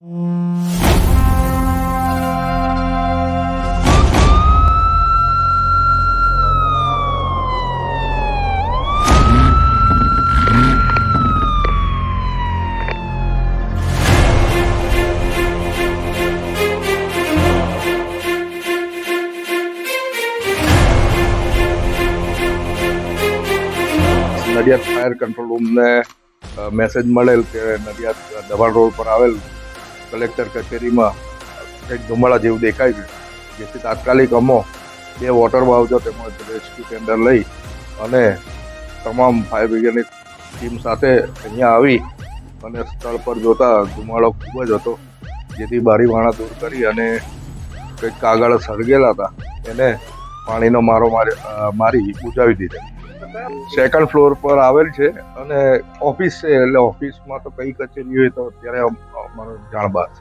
Nadiad fire control રૂમને message મળેલ કે નડિયાદ દબાણ રોડ પર આવેલ કલેક્ટર કચેરીમાં કંઈક ધુમાડા જેવું દેખાય છે, જેથી તાત્કાલિક અમો 2 વોટર બાવજો તેમજ રેસ્ક્યુ ટેન્ડર લઈ અને તમામ ફાયર બ્રિગેડની ટીમ સાથે અહીંયા આવી અને સ્થળ પર જોતા ધુમાડો ખૂબ જ હતો, જેથી બારી વાણા દૂર કરી અને કંઈક કાગળ સળગેલા હતા એને પાણીનો મારો મારી બુજાવી દીધેલ. 2nd ફ્લોર પર આવેલ છે અને ઓફિસ છે, એટલે ઓફિસમાં તો કઈ કચેરી હોય તો અત્યારે અમારો જાણ બહાર છે.